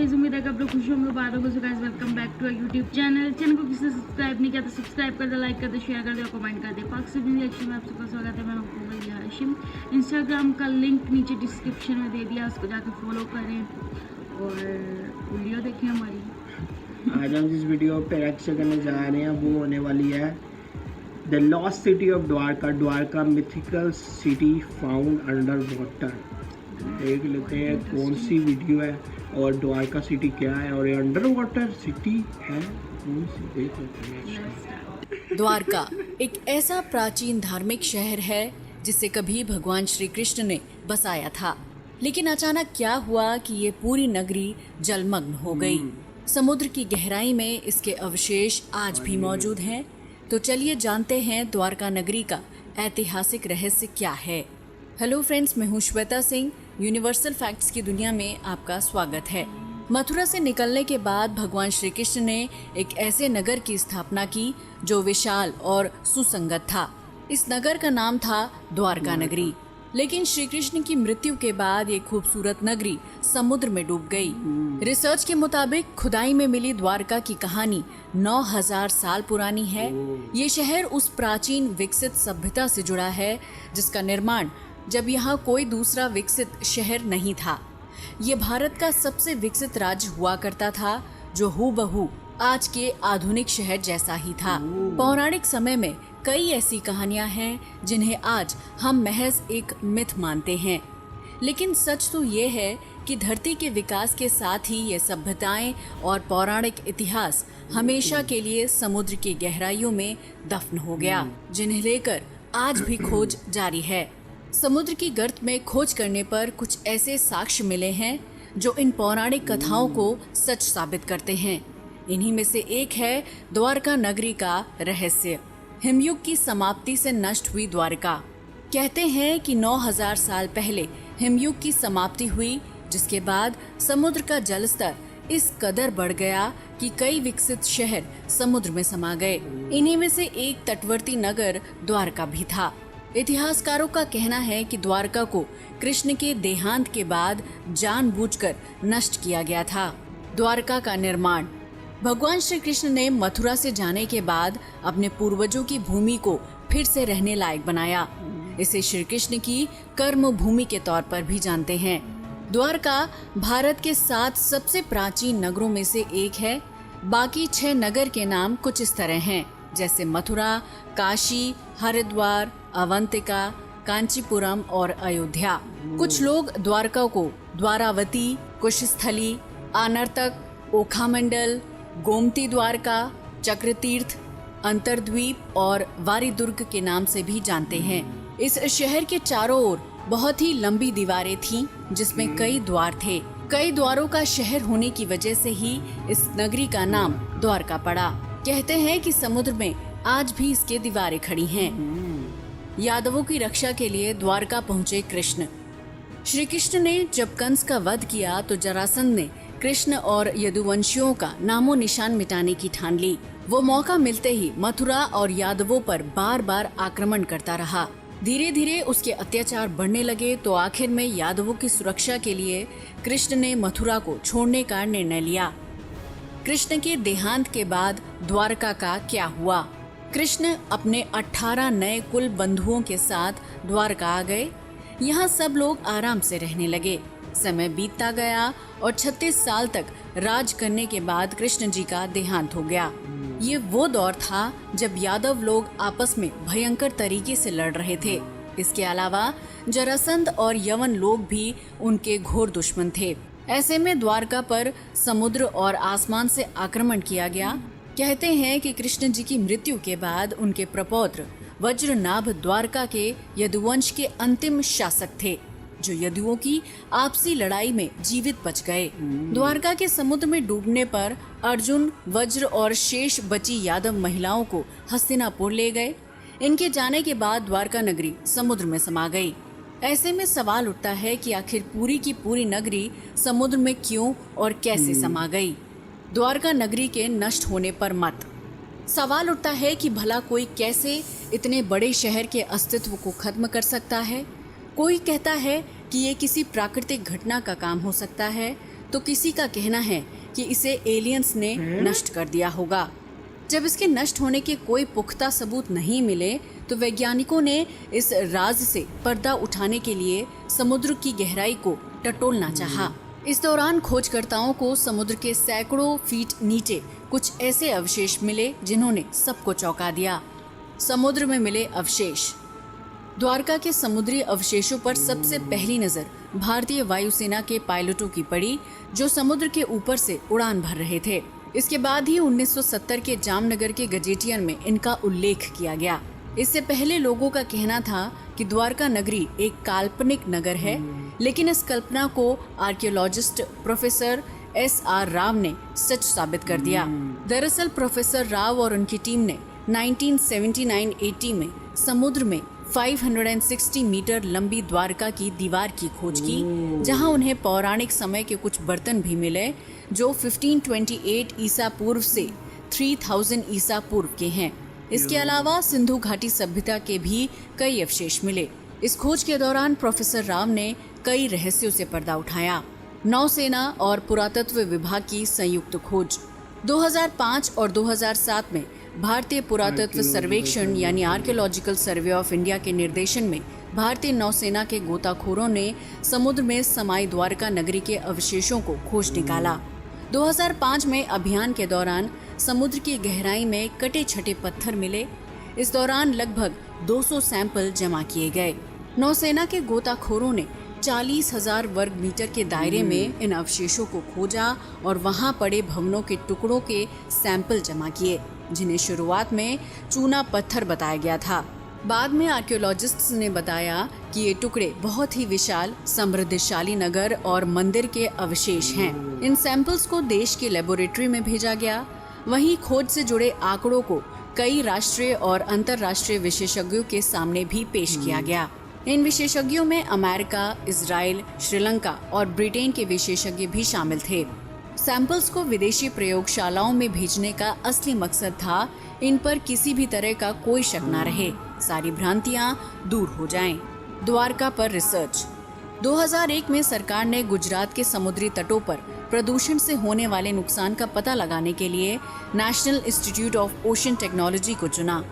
Guys, उम्मीद है कि आप लोग खुश होंगे, बात होगी। So guys, welcome back to YouTube channel को किसी ने सब्सक्राइब नहीं किया तो सब्सक्राइब कर दे, लाइक कर दे, शेयर कर दे और कमेंट कर दे। पाक से रिएक्शन में आप सबका स्वागत है। मैं हूं भैया हाशिम। इंस्टाग्राम का लिंक नीचे डिस्क्रिप्शन में दे दिया, उसको जाकर फॉलो करें और वीडियो देखें हमारी। आज हम जिस वीडियो पे रिएक्शन करने जा रहे हैं वो होने वाली है the lost city of Dwarka. Dwarka mythical city found under water. देख लेते हैं कौन सी वीडियो है और द्वारका सिटी क्या है और ये अंडर वाटर सिटी है कौन सी, देख लेते हैं। द्वारका एक ऐसा प्राचीन धार्मिक शहर है जिसे कभी भगवान श्री कृष्ण ने बसाया था, लेकिन अचानक क्या हुआ कि ये पूरी नगरी जलमग्न हो गई। समुद्र की गहराई में इसके अवशेष आज भी मौजूद हैं। तो चलिए जानते हैं द्वारका नगरी का ऐतिहासिक रहस्य क्या है। हेलो फ्रेंड्स, मैं हूँ श्वेता सिंह। यूनिवर्सल फैक्ट्स की दुनिया में आपका स्वागत है। मथुरा से निकलने के बाद भगवान श्री कृष्ण ने एक ऐसे नगर की स्थापना की जो विशाल और सुसंगत था। इस नगर का नाम था द्वारका नगरी। लेकिन श्री कृष्ण की मृत्यु के बाद ये खूबसूरत नगरी समुद्र में डूब गई। रिसर्च के मुताबिक खुदाई में मिली द्वारका की कहानी 9000 साल पुरानी है। ये शहर उस प्राचीन विकसित सभ्यता से जुड़ा है जिसका निर्माण जब यहाँ कोई दूसरा विकसित शहर नहीं था। ये भारत का सबसे विकसित राज्य हुआ करता था जो हूबहू आज के आधुनिक शहर जैसा ही था। पौराणिक समय में कई ऐसी कहानियां हैं जिन्हें आज हम महज एक मिथ मानते हैं, लेकिन सच तो ये है कि धरती के विकास के साथ ही ये सभ्यताएं और पौराणिक इतिहास हमेशा के लिए समुद्र की गहराइयों में दफन हो गया, जिन्हें लेकर आज भी खोज जारी है। समुद्र की गर्त में खोज करने पर कुछ ऐसे साक्ष्य मिले हैं जो इन पौराणिक कथाओं को सच साबित करते हैं। इन्हीं में से एक है द्वारका नगरी का रहस्य। हिमयुग की समाप्ति से नष्ट हुई द्वारका। कहते हैं कि 9000 साल पहले हिमयुग की समाप्ति हुई, जिसके बाद समुद्र का जलस्तर इस कदर बढ़ गया कि कई विकसित शहर समुद्र में समा गए। इन्हीं में से एक तटवर्ती नगर द्वारका भी था। इतिहासकारों का कहना है कि द्वारका को कृष्ण के देहांत के बाद जानबूझकर नष्ट किया गया था। द्वारका का निर्माण भगवान श्री कृष्ण ने मथुरा से जाने के बाद अपने पूर्वजों की भूमि को फिर से रहने लायक बनाया। इसे श्री कृष्ण की कर्म भूमि के तौर पर भी जानते हैं। द्वारका भारत के 7 सबसे प्राचीन नगरों में से एक है। बाकी 6 नगर के नाम कुछ इस तरह हैं, जैसे मथुरा, काशी, हरिद्वार, अवंतिका, कांचीपुरम और अयोध्या। कुछ लोग द्वारका को द्वारावती, कुशस्थली, आनर्तक, ओखामंडल, गोमती द्वारका, चक्रतीर्थ, अंतरद्वीप और वारीदुर्ग के नाम से भी जानते हैं। इस शहर के चारों ओर बहुत ही लंबी दीवारें थीं, जिसमें कई द्वार थे। कई द्वारों का शहर होने की वजह से ही इस नगरी का नाम द्वारका पड़ा। कहते हैं कि समुद्र में आज भी इसके दीवारें खड़ी हैं। यादवों की रक्षा के लिए द्वारका पहुंचे कृष्ण। श्री कृष्ण ने जब कंस का वध किया तो जरासंध ने कृष्ण और यदुवंशियों का नामो निशान मिटाने की ठान ली। वो मौका मिलते ही मथुरा और यादवों पर बार बार आक्रमण करता रहा। धीरे धीरे उसके अत्याचार बढ़ने लगे तो आखिर में यादवों की सुरक्षा के लिए कृष्ण ने मथुरा को छोड़ने का निर्णय लिया। कृष्ण के देहांत के बाद द्वारका का क्या हुआ? कृष्ण अपने 18 नए कुल बंधुओं के साथ द्वारका आ गए। यहाँ सब लोग आराम से रहने लगे। समय बीतता गया और 36 साल तक राज करने के बाद कृष्ण जी का देहांत हो गया। ये वो दौर था जब यादव लोग आपस में भयंकर तरीके से लड़ रहे थे। इसके अलावा जरासंध और यवन लोग भी उनके घोर दुश्मन थे। ऐसे में द्वारका पर समुद्र और आसमान से आक्रमण किया गया। कहते हैं कि कृष्ण जी की मृत्यु के बाद उनके प्रपौत्र वज्रनाभ द्वारका के यदुवंश के अंतिम शासक थे, जो यदुओं की आपसी लड़ाई में जीवित बच गए। द्वारका के समुद्र में डूबने पर अर्जुन, वज्र और शेष बची यादव महिलाओं को हस्तिनापुर ले गए। इनके जाने के बाद द्वारका नगरी समुद्र में समा गई। ऐसे में सवाल उठता है कि आखिर पूरी की पूरी नगरी समुद्र में क्यों और कैसे समा गई? द्वारका नगरी के नष्ट होने पर मत सवाल उठता है कि भला कोई कैसे इतने बड़े शहर के अस्तित्व को खत्म कर सकता है। कोई कहता है कि ये किसी प्राकृतिक घटना का काम हो सकता है, तो किसी का कहना है कि इसे एलियंस ने नष्ट कर दिया होगा। जब इसके नष्ट होने के कोई पुख्ता सबूत नहीं मिले तो वैज्ञानिकों ने इस राज से पर्दा उठाने के लिए समुद्र की गहराई को टटोलना चाहा। इस दौरान खोजकर्ताओं को समुद्र के सैकड़ों फीट नीचे कुछ ऐसे अवशेष मिले जिन्होंने सबको चौंका दिया। समुद्र में मिले अवशेष। द्वारका के समुद्री अवशेषों पर सबसे पहली नजर भारतीय वायुसेना के पायलटों की पड़ी, जो समुद्र के ऊपर से उड़ान भर रहे थे। इसके बाद ही 1970 के जामनगर के गजेटियन में इनका उल्लेख किया गया। इससे पहले लोगों का कहना था कि द्वारका नगरी एक काल्पनिक नगर है, लेकिन इस कल्पना को आर्कियोलॉजिस्ट प्रोफेसर S.R. राव ने सच साबित कर दिया। दरअसल प्रोफेसर राव और उनकी टीम ने 1979-80 में समुद्र में 560 मीटर लंबी द्वारका की दीवार की खोज की, जहां उन्हें पौराणिक समय के कुछ बर्तन भी मिले जो 1528 ईसा पूर्व से 3000 ईसा पूर्व के हैं। इसके अलावा सिंधु घाटी सभ्यता के भी कई अवशेष मिले। इस खोज के दौरान प्रोफेसर राव ने कई रहस्यों से पर्दा उठाया। नौसेना और पुरातत्व विभाग की संयुक्त खोज। 2005 और 2007 में भारतीय पुरातत्व सर्वेक्षण यानी आर्कियोलॉजिकल सर्वे ऑफ इंडिया के निर्देशन में भारतीय नौसेना के गोताखोरों ने समुद्र में समाई द्वारका नगरी के अवशेषों को खोज निकाला। 2005 में अभियान के दौरान समुद्र की गहराई में कटे छटे पत्थर मिले। इस दौरान लगभग 200 सैंपल जमा किए गए। नौसेना के गोताखोरों ने 40,000 वर्ग मीटर के दायरे में इन अवशेषों को खोजा और वहां पड़े भवनों के टुकड़ों के सैंपल जमा किए, जिन्हें शुरुआत में चूना पत्थर बताया गया था। बाद में आर्कियोलॉजिस्ट्स ने बताया कि ये टुकड़े बहुत ही विशाल समृद्धशाली नगर और मंदिर के अवशेष हैं। इन सैंपल्स को देश की लेबोरेटरी में भेजा गया। वहीं खोज से जुड़े आंकड़ों को कई राष्ट्रीय और अंतर्राष्ट्रीय विशेषज्ञों के सामने भी पेश किया गया। इन विशेषज्ञों में अमेरिका, इजराइल, श्रीलंका और ब्रिटेन के विशेषज्ञ भी शामिल थे। सैंपल्स को विदेशी प्रयोगशालाओं में भेजने का असली मकसद था इन पर किसी भी तरह का कोई शक न रहे, सारी भ्रांतियां दूर हो जाएं। द्वारका पर रिसर्च। 2001 में सरकार ने गुजरात के समुद्री तटों पर प्रदूषण से होने वाले नुकसान का पता लगाने के लिए national institute of ocean technology को चुना।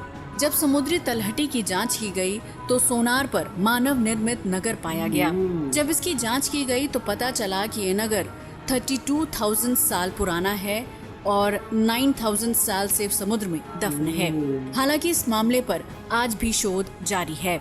जब समुद्री तलहटी की जांच की गई तो सोनार पर मानव निर्मित नगर पाया गया। जब इसकी जांच की गई तो पता चला कि ये नगर 32,000 साल पुराना है और 9,000 साल से समुद्र में दफन है। हालांकि इस मामले पर आज भी शोध जारी है।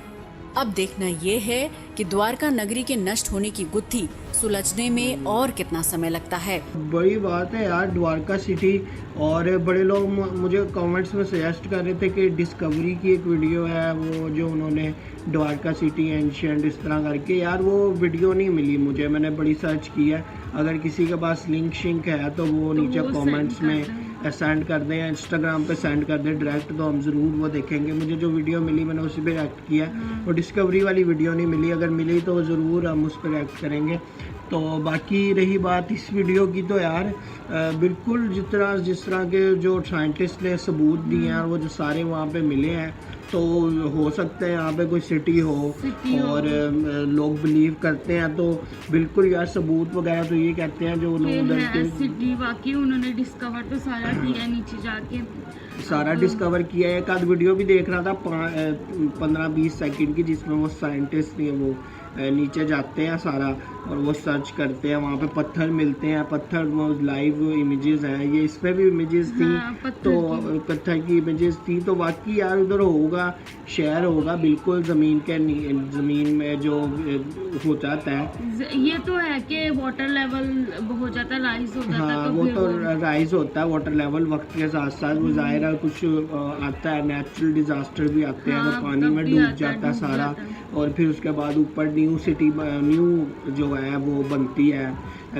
अब देखना ये है कि द्वारका नगरी के नष्ट होने की गुत्थी सुलझने में और कितना समय लगता है। बड़ी बात है यार, द्वारका सिटी। और बड़े लोग मुझे कमेंट्स में सजेस्ट कर रहे थे कि डिस्कवरी की एक वीडियो है वो जो उन्होंने द्वारका सिटी एंशिएंट इस तरह करके, यार वो वीडियो नहीं मिली मुझे। मैंने बड़ी सर्च की है। अगर किसी के पास लिंक शिंक है तो वो नीचे कमेंट्स में सेंड कर दें या इंस्टाग्राम पे सेंड कर दें डायरेक्ट, तो हम ज़रूर वो देखेंगे। मुझे जो वीडियो मिली मैंने उसी पे रिएक्ट किया। वो डिस्कवरी वाली वीडियो नहीं मिली, अगर मिली तो ज़रूर हम उस पर रिएक्ट करेंगे। तो बाकी रही बात इस वीडियो की, तो यार बिल्कुल जिस तरह के जो साइंटिस्ट ने सबूत दिए हैं वो जो सारे वहाँ पे मिले हैं, तो हो सकता है यहाँ पे कोई सिटी हो और लोग बिलीव करते हैं। तो बिल्कुल यार सबूत वगैरह तो ये कहते हैं जो लोग सिटी वाकई उन्होंने डिस्कवर तो सारा किया, नीचे जाके सारा डिस्कवर किया है। एक आध वीडियो भी देख रहा था 15-20 सेकंड की, जिसमें वो साइंटिस्ट ने वो नीचे जाते हैं सारा और वो सर्च करते हैं, वहाँ पे पत्थर मिलते हैं। पत्थर वो लाइव इमेजेस हैं, ये इस पर भी इमेजेस थी। तो पत्थर की इमेजेस थी। तो वाकई यार उधर होगा, शहर होगा बिल्कुल ज़मीन में जो हो जाता है। ये तो है कि वाटर लेवल हो जाता है, राइज हो जाता है। हाँ, वो तो राइज होता है वाटर लेवल वक्त के साथ साथ। वो ज़ाहिर है कुछ आता है, नेचुरल डिज़ास्टर भी आते हैं, तो पानी में डूब जाता है सारा। और फिर उसके बाद ऊपर न्यू जो है वो बनती है,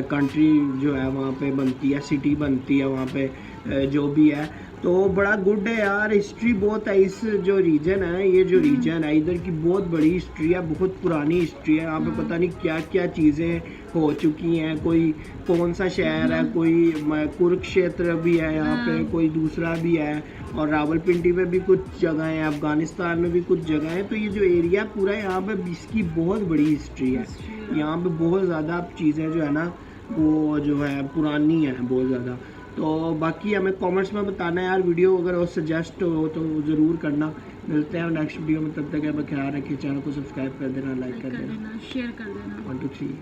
कंट्री जो है वहाँ पे बनती है, सिटी बनती है वहाँ पे जो भी है। तो बड़ा गुड है यार, हिस्ट्री बहुत है इस जो रीजन है, ये जो रीजन है इधर की बहुत बड़ी हिस्ट्री है, बहुत पुरानी हिस्ट्री है। यहाँ पे पता नहीं क्या क्या चीज़ें हो चुकी हैं। कोई कौन सा शहर है, कोई कुरुक्षेत्र भी है यहाँ पे, कोई दूसरा भी है, और रावलपिंडी में भी कुछ जगह है, अफगानिस्तान में भी कुछ जगह है। तो ये जो एरिया पूरा है यहाँ पे इसकी बहुत बड़ी हिस्ट्री है। यहाँ पे बहुत ज़्यादा चीज़ें जो है ना वो जो है पुरानी है बहुत ज़्यादा। तो बाकी हमें कमेंट्स में बताना है यार, वीडियो अगर वो सजेस्ट हो तो ज़रूर करना। मिलते हैं नेक्स्ट वीडियो में, तब तक अपना ख्याल रखिए, चैनल को सब्सक्राइब कर देना, लाइक कर देना। शेयर कर देना। 1 2 3